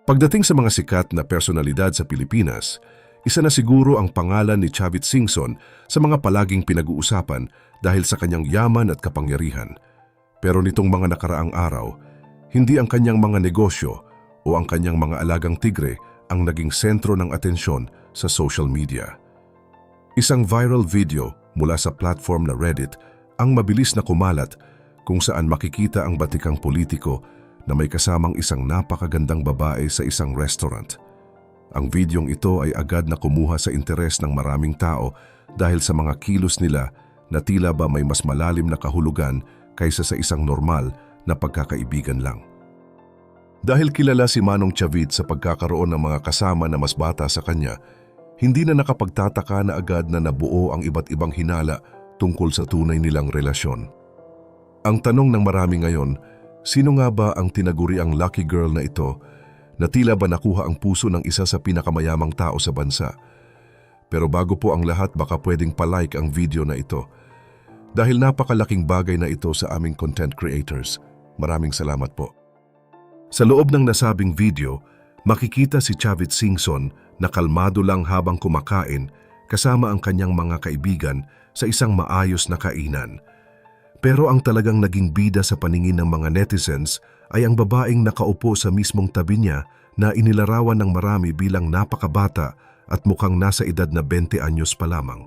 Pagdating sa mga sikat na personalidad sa Pilipinas, isa na siguro ang pangalan ni Chavit Singson sa mga palaging pinag-uusapan dahil sa kanyang yaman at kapangyarihan. Pero nitong mga nakaraang araw, hindi ang kanyang mga negosyo o ang kanyang mga alagang tigre ang naging sentro ng atensyon sa social media. Isang viral video mula sa platform na Reddit ang mabilis na kumalat kung saan makikita ang batikang politiko na may kasamang isang napakagandang babae sa isang restaurant. Ang videong ito ay agad na kumuha sa interes ng maraming tao dahil sa mga kilos nila na tila ba may mas malalim na kahulugan kaysa sa isang normal na pagkakaibigan lang. Dahil kilala si Manong Chavit sa pagkakaroon ng mga kasama na mas bata sa kanya, hindi na nakapagtataka na agad na nabuo ang iba't ibang hinala tungkol sa tunay nilang relasyon. Ang tanong ng marami ngayon, sino nga ba ang tinaguriang lucky girl na ito na tila ba nakuha ang puso ng isa sa pinakamayamang tao sa bansa? Pero bago po ang lahat, baka pwedeng palike ang video na ito dahil napakalaking bagay na ito sa aming content creators. Maraming salamat po. Sa loob ng nasabing video, makikita si Chavit Singson na kalmado lang habang kumakain kasama ang kanyang mga kaibigan sa isang maayos na kainan. Pero ang talagang naging bida sa paningin ng mga netizens ay ang babaeng nakaupo sa mismong tabi niya na inilarawan ng marami bilang napakabata at mukhang nasa edad na 20 anyos pa lamang.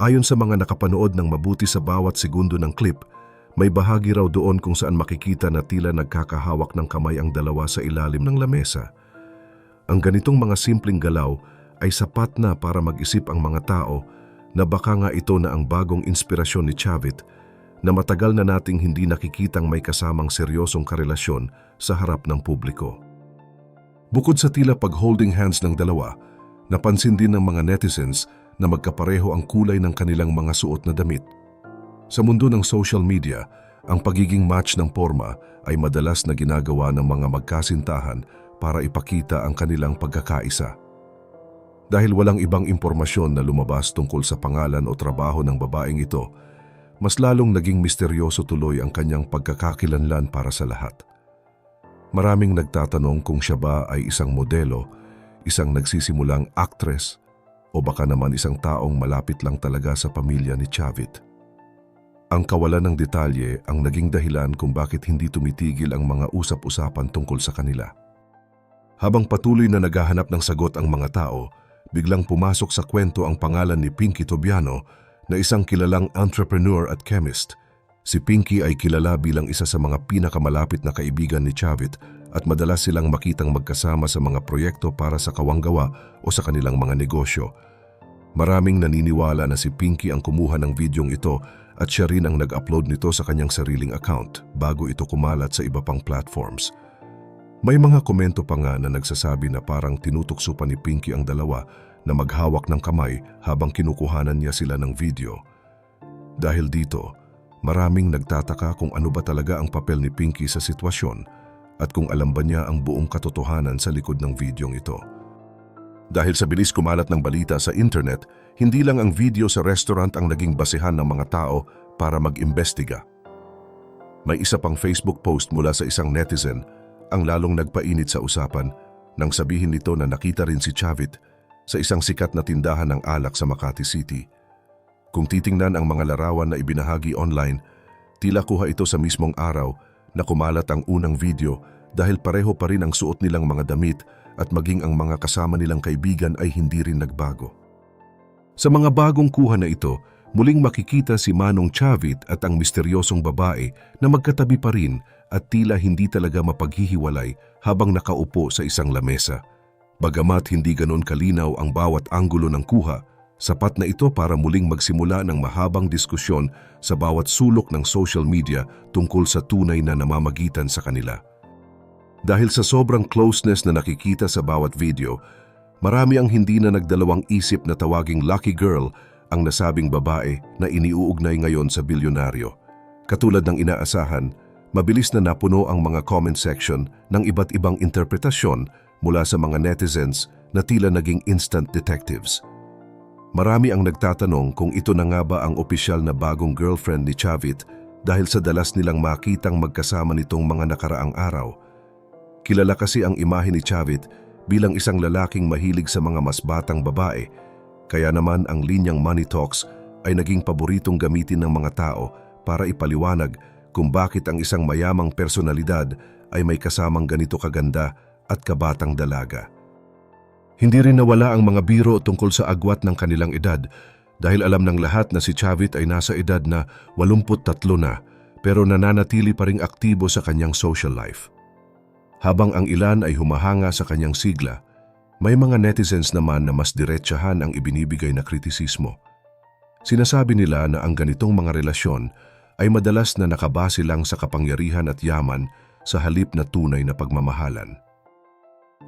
Ayon sa mga nakapanood ng mabuti sa bawat segundo ng clip, may bahagi raw doon kung saan makikita na tila nagkakahawak ng kamay ang dalawa sa ilalim ng lamesa. Ang ganitong mga simpleng galaw ay sapat na para mag-isip ang mga tao na baka nga ito na ang bagong inspirasyon ni Chavit na matagal na nating hindi nakikitang may kasamang seryosong karelasyon sa harap ng publiko. Bukod sa tila pag-holding hands ng dalawa, napansin din ng mga netizens na magkapareho ang kulay ng kanilang mga suot na damit. Sa mundo ng social media, ang pagiging match ng porma ay madalas na ginagawa ng mga magkasintahan para ipakita ang kanilang pagkakaisa. Dahil walang ibang impormasyon na lumabas tungkol sa pangalan o trabaho ng babaeng ito, mas lalong naging misteryoso tuloy ang kanyang pagkakakilanlan para sa lahat. Maraming nagtatanong kung siya ba ay isang modelo, isang nagsisimulang actress, o baka naman isang taong malapit lang talaga sa pamilya ni Chavit. Ang kawalan ng detalye ang naging dahilan kung bakit hindi tumitigil ang mga usap-usapan tungkol sa kanila. Habang patuloy na naghahanap ng sagot ang mga tao, biglang pumasok sa kwento ang pangalan ni Pinky Tobiano na isang kilalang entrepreneur at chemist. Si Pinky ay kilala bilang isa sa mga pinakamalapit na kaibigan ni Chavit at madalas silang makitang magkasama sa mga proyekto para sa kawanggawa o sa kanilang mga negosyo. Maraming naniniwala na si Pinky ang kumuha ng videong ito at siya rin ang nag-upload nito sa kanyang sariling account bago ito kumalat sa iba pang platforms. May mga komento pa nga na nagsasabi na parang tinutukso pa ni Pinky ang dalawa na maghawak ng kamay habang kinukuhanan niya sila ng video. Dahil dito, maraming nagtataka kung ano ba talaga ang papel ni Pinky sa sitwasyon at kung alam ba niya ang buong katotohanan sa likod ng videong ito. Dahil sa bilis kumalat ng balita sa internet, hindi lang ang video sa restaurant ang naging basehan ng mga tao para mag-imbestiga. May isa pang Facebook post mula sa isang netizen ang lalong nagpainit sa usapan nang sabihin nito na nakita rin si Chavit sa isang sikat na tindahan ng alak sa Makati City. Kung titingnan ang mga larawan na ibinahagi online, tila kuha ito sa mismong araw na kumalat ang unang video dahil pareho pa rin ang suot nilang mga damit at maging ang mga kasama nilang kaibigan ay hindi rin nagbago. Sa mga bagong kuha na ito, muling makikita si Manong Chavit at ang misteryosong babae na magkatabi pa rin at tila hindi talaga mapaghihiwalay habang nakaupo sa isang lamesa. Bagamat hindi ganon kalinaw ang bawat anggulo ng kuha, sapat na ito para muling magsimula ng mahabang diskusyon sa bawat sulok ng social media tungkol sa tunay na namamagitan sa kanila. Dahil sa sobrang closeness na nakikita sa bawat video, marami ang hindi na nagdalawang isip na tawaging lucky girl ang nasabing babae na iniuugnay ngayon sa bilyonaryo. Katulad ng inaasahan, mabilis na napuno ang mga comment section ng iba't ibang interpretasyon mula sa mga netizens na tila naging instant detectives. Marami ang nagtatanong kung ito na nga ba ang opisyal na bagong girlfriend ni Chavit dahil sa dalas nilang makitang magkasama nitong mga nakaraang araw. Kilala kasi ang imahe ni Chavit bilang isang lalaking mahilig sa mga mas batang babae, kaya naman ang linyang Money Talks ay naging paboritong gamitin ng mga tao para ipaliwanag kung bakit ang isang mayamang personalidad ay may kasamang ganito kaganda at kabatang dalaga. Hindi rin nawala ang mga biro tungkol sa agwat ng kanilang edad dahil alam ng lahat na si Chavit ay nasa edad na 83 na pero nananatili pa ring aktibo sa kanyang social life. Habang ang ilan ay humahanga sa kanyang sigla, may mga netizens naman na mas diretsahan ang ibinibigay na kritisismo. Sinasabi nila na ang ganitong mga relasyon ay madalas na nakabase lang sa kapangyarihan at yaman sa halip na tunay na pagmamahalan.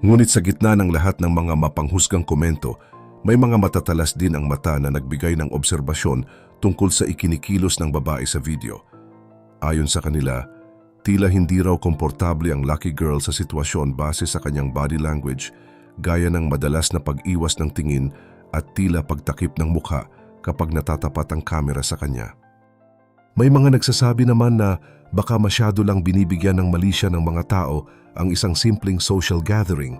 Ngunit sa gitna ng lahat ng mga mapanghusgang komento, may mga matatalas din ang mata na nagbigay ng obserbasyon tungkol sa ikinikilos ng babae sa video. Ayon sa kanila, tila hindi raw komportable ang lucky girl sa sitwasyon base sa kanyang body language, gaya ng madalas na pag-iwas ng tingin at tila pagtakip ng mukha kapag natatapat ang kamera sa kanya. May mga nagsasabi naman na baka masyado lang binibigyan ng malisya ng mga tao ang isang simpleng social gathering.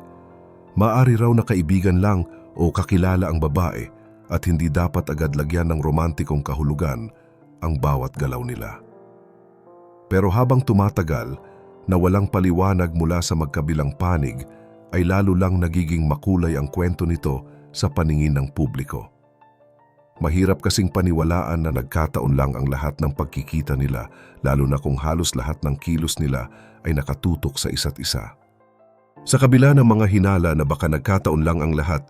Maari raw na kaibigan lang o kakilala ang babae at hindi dapat agad lagyan ng romantikong kahulugan ang bawat galaw nila. Pero habang tumatagal na walang paliwanag mula sa magkabilang panig, ay lalo lang nagiging makulay ang kwento nito sa paningin ng publiko. Mahirap kasing paniwalaan na nagkataon lang ang lahat ng pagkikita nila, lalo na kung halos lahat ng kilos nila ay nakatutok sa isa't isa. Sa kabila ng mga hinala na baka nagkataon lang ang lahat,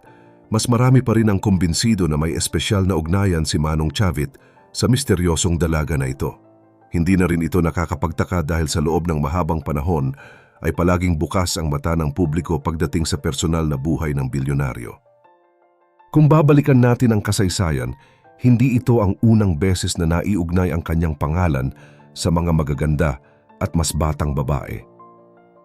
mas marami pa rin ang kumbinsido na may espesyal na ugnayan si Manong Chavit sa misteryosong dalaga na ito. Hindi na rin ito nakakapagtaka dahil sa loob ng mahabang panahon ay palaging bukas ang mata ng publiko pagdating sa personal na buhay ng bilyonaryo. Kung babalikan natin ang kasaysayan, hindi ito ang unang beses na naiugnay ang kanyang pangalan sa mga magaganda at mas batang babae.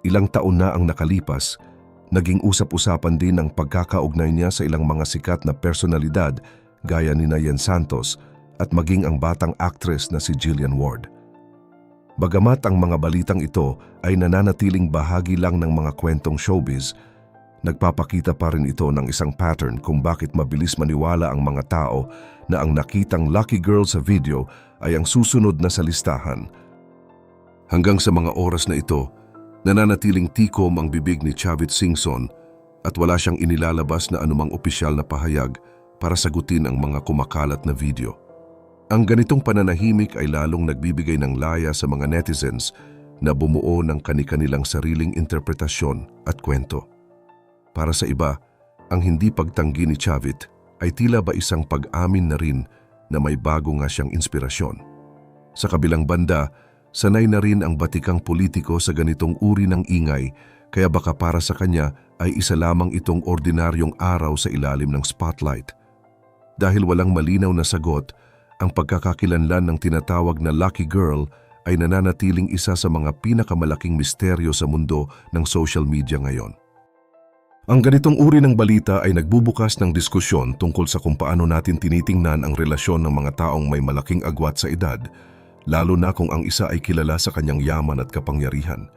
Ilang taon na ang nakalipas, naging usap-usapan din ang pagkakaugnay niya sa ilang mga sikat na personalidad gaya ni Nayen Santos at maging ang batang actress na si Jillian Ward. Bagamat ang mga balitang ito ay nananatiling bahagi lang ng mga kwentong showbiz, nagpapakita pa rin ito ng isang pattern kung bakit mabilis maniwala ang mga tao na ang nakitang lucky girl sa video ay ang susunod na sa listahan. Hanggang sa mga oras na ito, nananatiling tikom ang bibig ni Chavit Singson at wala siyang inilalabas na anumang opisyal na pahayag para sagutin ang mga kumakalat na video. Ang ganitong pananahimik ay lalong nagbibigay ng laya sa mga netizens na bumuo ng kani-kanilang sariling interpretasyon at kwento. Para sa iba, ang hindi pagtanggi ni Chavit ay tila ba isang pag-amin na rin na may bago nga siyang inspirasyon. Sa kabilang banda, sanay na rin ang batikang politiko sa ganitong uri ng ingay, kaya baka para sa kanya ay isa lamang itong ordinaryong araw sa ilalim ng spotlight. Dahil walang malinaw na sagot, ang pagkakakilanlan ng tinatawag na lucky girl ay nananatiling isa sa mga pinakamalaking misteryo sa mundo ng social media ngayon. Ang ganitong uri ng balita ay nagbubukas ng diskusyon tungkol sa kung paano natin tinitingnan ang relasyon ng mga taong may malaking agwat sa edad, lalo na kung ang isa ay kilala sa kanyang yaman at kapangyarihan.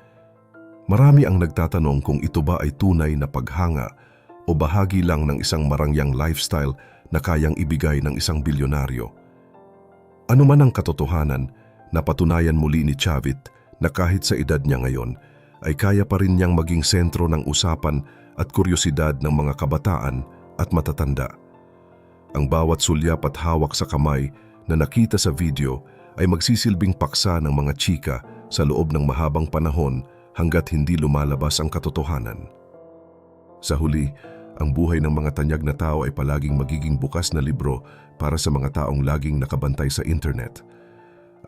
Marami ang nagtatanong kung ito ba ay tunay na paghanga o bahagi lang ng isang marangyang lifestyle na kayang ibigay ng isang bilyonaryo. Ano man ang katotohanan, napatunayan muli ni Chavit na kahit sa edad niya ngayon, ay kaya pa rin niyang maging sentro ng usapan at kuryosidad ng mga kabataan at matatanda. Ang bawat sulyap at hawak sa kamay na nakita sa video ay magsisilbing paksa ng mga chika sa loob ng mahabang panahon hanggat hindi lumalabas ang katotohanan. Sa huli, ang buhay ng mga tanyag na tao ay palaging magiging bukas na libro para sa mga taong laging nakabantay sa internet.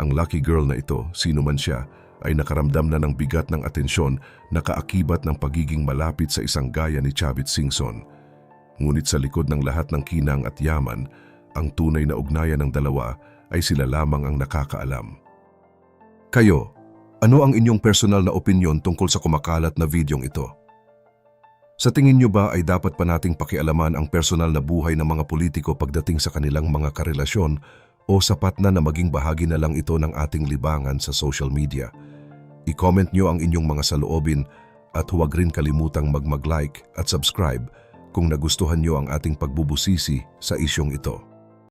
Ang lucky girl na ito, sino man siya, ay nakaramdam na ng bigat ng atensyon na kaakibat ng pagiging malapit sa isang gaya ni Chavit Singson. Ngunit sa likod ng lahat ng kinang at yaman, ang tunay na ugnayan ng dalawa ay sila lamang ang nakakaalam. Kayo, ano ang inyong personal na opinyon tungkol sa kumakalat na videong ito? Sa tingin niyo ba ay dapat pa nating pakialaman ang personal na buhay ng mga politiko pagdating sa kanilang mga karelasyon o sapat na maging bahagi na lang ito ng ating libangan sa social media? I-comment niyo ang inyong mga saloobin at huwag rin kalimutang mag-like at subscribe kung nagustuhan nyo ang ating pagbubusisi sa isyong ito.